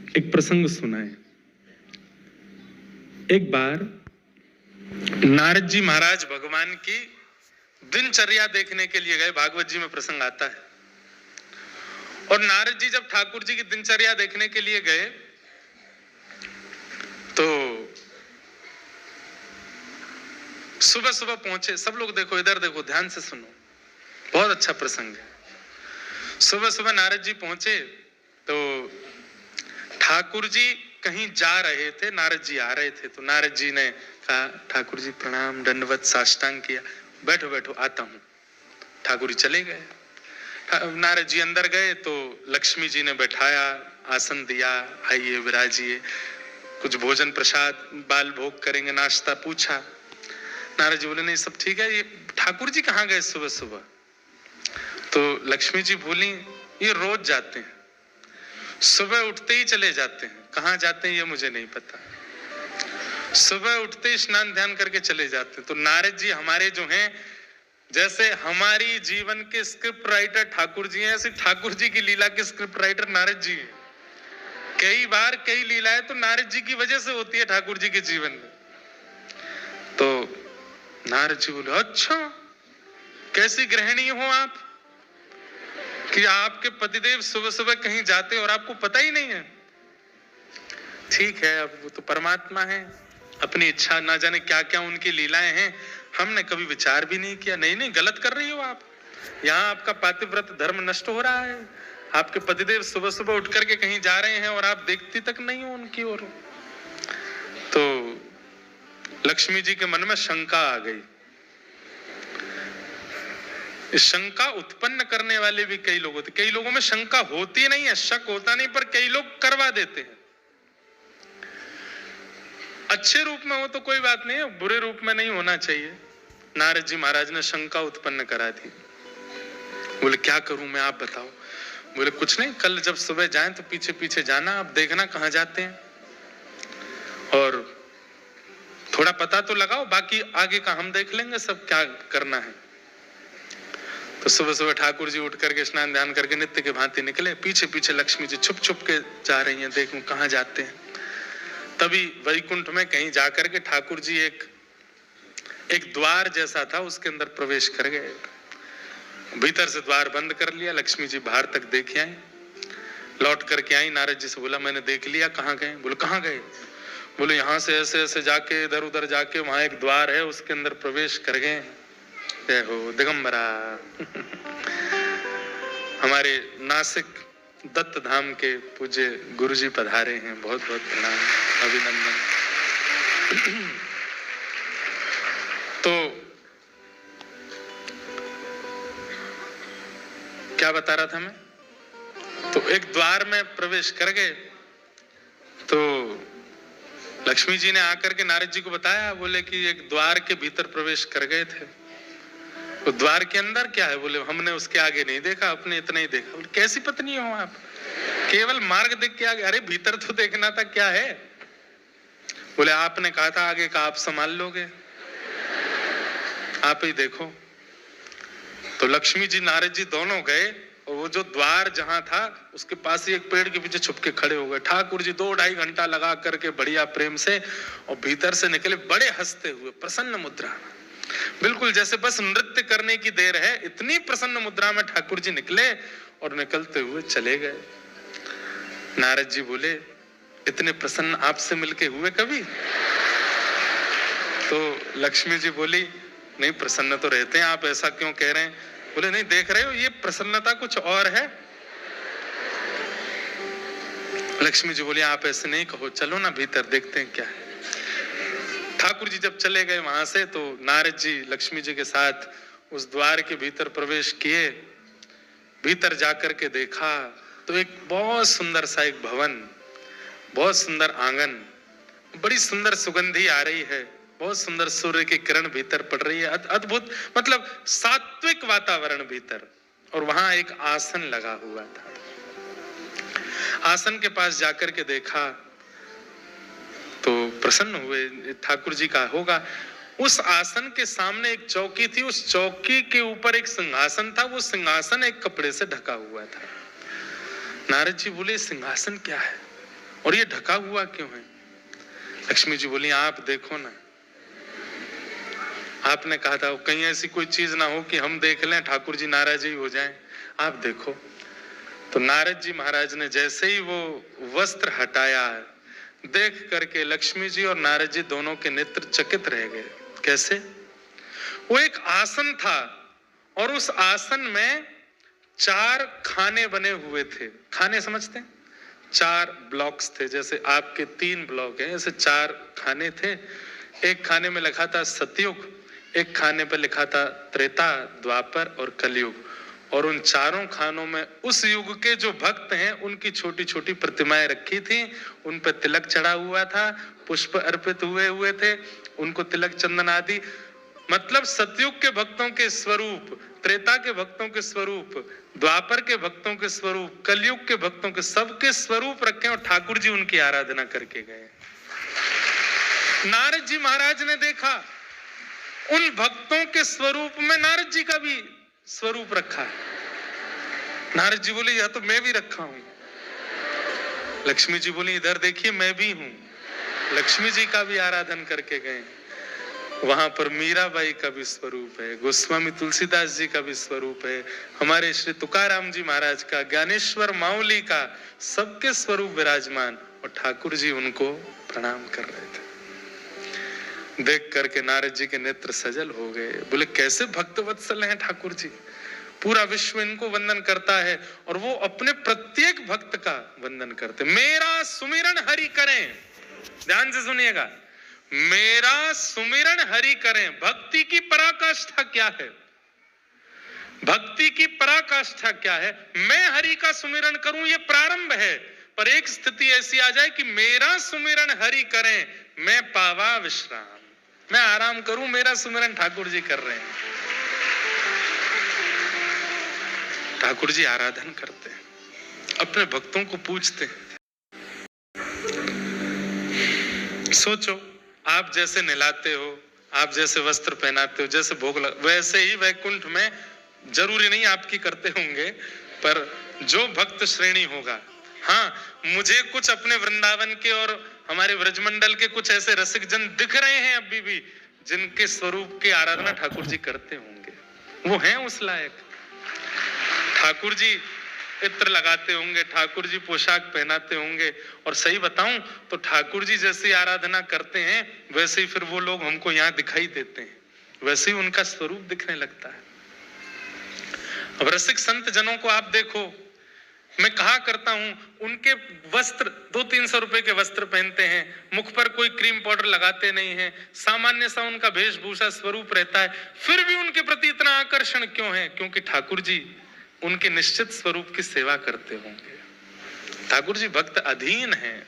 एक प्रसंग सुना है। एक बार नारद जी महाराज भगवान की दिनचर्या देखने के लिए गए। भागवत जी में प्रसंग आता है। और नारद जी जब ठाकुर जी की दिनचर्या देखने के लिए गए तो सुबह सुबह पहुंचे। सब लोग देखो, इधर देखो, ध्यान से सुनो, बहुत अच्छा प्रसंग है। सुबह सुबह नारद जी पहुंचे तो ठाकुर जी कहीं जा रहे थे, नारद जी आ रहे थे। तो नारद जी ने कहा, ठाकुर जी प्रणाम, दंडवत साष्टांग किया, बैठो बैठो आता हूं। ठाकुर जी चले गए। नारद जी अंदर गए तो लक्ष्मी जी ने बैठाया, आसन दिया, आइए विराजिए, कुछ भोजन प्रसाद बाल भोग करेंगे, नाश्ता पूछा। नारद जी बोले नहीं सब ठीक है। ये ठाकुर जी कहाँ गए सुबह सुबह? तो लक्ष्मी जी बोली ये रोज जाते हैं, सुबह उठते ही चले जाते हैं। कहाँ जाते हैं ये मुझे नहीं पता, सुबह उठते ही स्नान ध्यान करके चले जाते हैं। तो नारद जी हमारे जो हैं, जैसे हमारी जीवन के स्क्रिप्ट राइटर ठाकुर जी हैं, ऐसे ठाकुर जी की लीला के स्क्रिप्ट राइटर नारद जी हैं। कई बार कई लीलाएं तो नारद जी की वजह से होती है ठाकुर जी के जीवन में। तो नारद जी बोले अच्छा कैसी गृहिणी हो आप कि आपके पतिदेव सुबह सुबह कहीं जाते और आपको पता ही नहीं है। ठीक है, अब वो तो परमात्मा है, अपनी इच्छा, ना जाने क्या क्या उनकी लीलाएं हैं, हमने कभी विचार भी नहीं किया। नहीं नहीं गलत कर रही हो आप, यहाँ आपका पातिव्रत धर्म नष्ट हो रहा है। आपके पतिदेव सुबह सुबह उठ करके कहीं जा रहे हैं और आप देखती तक नहीं हो उनकी ओर। तो लक्ष्मी जी के मन में शंका आ गई। इस शंका उत्पन्न करने वाले भी कई लोग होते। कई लोगों में शंका होती नहीं है, शक होता नहीं, पर कई लोग करवा देते हैं। अच्छे रूप में हो तो कोई बात नहीं है, बुरे रूप में नहीं होना चाहिए। नारद जी महाराज ने शंका उत्पन्न करा दी। बोले क्या करूं मैं, आप बताओ। बोले कुछ नहीं, कल जब सुबह जाएं तो पीछे पीछे जाना, आप देखना कहां जाते हैं और थोड़ा पता तो लगाओ, बाकी आगे का हम देख लेंगे सब क्या करना है। तो सुबह सुबह ठाकुर जी उठ करके स्नान ध्यान करके नित्य के भांति निकले। पीछे पीछे लक्ष्मी जी छुप छुप के जा रही हैं, देखूं कहां जाते हैं। तभी वैकुंठ में कहीं जाकर के ठाकुर जी एक द्वार जैसा था, उसके अंदर प्रवेश कर गए। भीतर से द्वार बंद कर लिया। लक्ष्मी जी बाहर तक देख आई, लौट करके आई। नारद जी से बोला मैंने देख लिया, कहाँ गए? बोले कहाँ गए? बोले यहाँ से ऐसे ऐसे जाके इधर उधर जाके वहां एक द्वार है, उसके अंदर प्रवेश कर गए। जय हो दिगंबरा। हमारे नासिक दत्त धाम के पूज्य गुरुजी पधारे हैं, बहुत बहुत प्रणाम, अभिनंदन। तो क्या बता रहा था मैं? तो एक द्वार में प्रवेश कर गए। तो लक्ष्मी जी ने आकर के नारद जी को बताया, बोले कि एक द्वार के भीतर प्रवेश कर गए थे। तो द्वार के अंदर क्या है? बोले हमने उसके आगे नहीं देखा, अपने इतना ही देखा। बोले कैसी पत्नी हो आप, केवल मार्ग देख के आगे? अरे भीतर तो देखना था, क्या है? बोले आपने कहा था आगे का आप संभाल लोगे, आप ही देखो। तो लक्ष्मी जी नारद जी दोनों गए और वो जो द्वार जहां था उसके पास ही एक पेड़ के पीछे छुप के खड़े हो गए। ठाकुर जी 2-2.5 घंटा लगा करके बढ़िया प्रेम से और भीतर से निकले बड़े हंसते हुए, प्रसन्न मुद्रा, बिल्कुल जैसे बस नृत्य करने की देर है, इतनी प्रसन्न मुद्रा में ठाकुर जी निकले और निकलते हुए चले गए। नारद जी बोले इतने प्रसन्न आपसे मिलके हुए कभी? तो लक्ष्मी जी बोली नहीं प्रसन्न तो रहते हैं, आप ऐसा क्यों कह रहे हैं? बोले नहीं देख रहे हो, ये प्रसन्नता कुछ और है। लक्ष्मी जी बोली आप ऐसे नहीं कहो, चलो ना भीतर देखते हैं क्या है। ठाकुर जी जब चले गए वहां से, तो नारद जी लक्ष्मी जी के साथ उस द्वार के भीतर प्रवेश किए। भीतर जाकर के देखा तो एक बहुत सुंदर सा एक भवन, बहुत सुंदर आंगन, बड़ी सुंदर सुगंधी आ रही है, बहुत सुंदर सूर्य की किरण भीतर पड़ रही है, अद्भुत, मतलब सात्विक वातावरण भीतर। और वहां एक आसन लगा हुआ था। आसन के पास जाकर के देखा तो प्रसन्न हुए, ठाकुर जी का होगा। उस आसन के सामने एक चौकी थी, उस चौकी के ऊपर एक सिंहासन था, वो सिंहासन एक कपड़े से ढका हुआ था। नारद जी बोले सिंहासन क्या है? और ये ढका हुआ क्यों है? लक्ष्मी जी बोली आप देखो ना, आपने कहा था कहीं ऐसी कोई चीज ना हो कि हम देख लें ठाकुर जी नाराज ही हो जाएं, आप देखो। तो नारद जी महाराज ने जैसे ही वो वस्त्र हटाया, देख करके लक्ष्मी जी और नारद जी दोनों के नेत्र चकित रह गए। कैसे? वो एक आसन था और उस आसन में 4 खाने बने हुए थे। खाने समझते हैं? 4 ब्लॉक्स थे, जैसे आपके 3 ब्लॉक हैं, ऐसे 4 खाने थे। एक खाने में लिखा था सतयुग, एक खाने पर लिखा था त्रेता, द्वापर और कलयुग। और उन चारों खानों में उस युग के जो भक्त हैं उनकी छोटी छोटी प्रतिमाएं रखी थी, उन पर तिलक चढ़ा हुआ था, पुष्प अर्पित हुए थे, उनको तिलक चंदन आदि, मतलब सतयुग के भक्तों के स्वरूप, त्रेता के भक्तों के स्वरूप, द्वापर के भक्तों के स्वरूप, कलयुग के भक्तों के, सबके स्वरूप रखे और ठाकुर जी उनकी आराधना करके गए। नारद जी महाराज ने देखा उन भक्तों के स्वरूप में नारद जी का भी स्वरूप रखा है। नारद जी बोले यह तो मैं भी रखा हूं। लक्ष्मी जी बोली इधर देखिए मैं भी हूं। लक्ष्मी जी का भी आराधन करके गए। वहां पर मीराबाई का भी स्वरूप है, गोस्वामी तुलसीदास जी का भी स्वरूप है, हमारे श्री तुकाराम जी महाराज का, ज्ञानेश्वर माउली का, सबके स्वरूप विराजमान, और ठाकुर जी उनको प्रणाम कर रहे थे। देख करके नारद जी के नेत्र सजल हो गए। बोले कैसे भक्त वत्सल हैं ठाकुर जी, पूरा विश्व इनको वंदन करता है और वो अपने प्रत्येक भक्त का वंदन करते। मेरा सुमिरन हरि करें, ध्यान से सुनिएगा, मेरा सुमिरन हरि करें। भक्ति की पराकाष्ठा क्या है? भक्ति की पराकाष्ठा क्या है? मैं हरि का सुमिरन करूं, ये प्रारंभ है, पर एक स्थिति ऐसी आ जाए कि मेरा सुमिरन हरि करें, मैं पावा विश्राम, मैं आराम करूं, मेरा सुमिरन ठाकुर जी कर रहे हैं। ठाकुर जी आराधन करते हैं, अपने भक्तों को पूछते हैं। सोचो, आप जैसे नहलाते हो, आप जैसे वस्त्र पहनाते हो, जैसे भोग वैसे ही वैकुंठ में जरूरी नहीं आपकी करते होंगे, पर जो भक्त श्रेणी होगा, हाँ मुझे कुछ अपने वृंदावन के और हमारे व्रजमंडल के कुछ ऐसे रसिक जन दिख रहे हैं अभी भी, जिनके स्वरूप की आराधना ठाकुर जी करते होंगे, वो हैं उस लायक। ठाकुर जी इत्र लगाते होंगे, ठाकुर जी पोशाक पहनाते होंगे, और सही बताऊं तो ठाकुर जी जैसी आराधना करते हैं वैसे ही फिर वो लोग हमको यहाँ दिखाई देते हैं, वैसे ही उनका स्वरूप दिखने लगता है। अब रसिक संत जनों को आप देखो, मैं कहा करता हूं, उनके वस्त्र 200-300 रुपए के वस्त्र पहनते हैं, मुख पर कोई क्रीम पाउडर लगाते नहीं है, सामान्य सा उनका वेशभूषा स्वरूप रहता है, फिर भी उनके प्रति इतना आकर्षण क्यों है? क्योंकि ठाकुर जी उनके निश्चित स्वरूप की सेवा करते होंगे। ठाकुर जी भक्त अधीन हैं,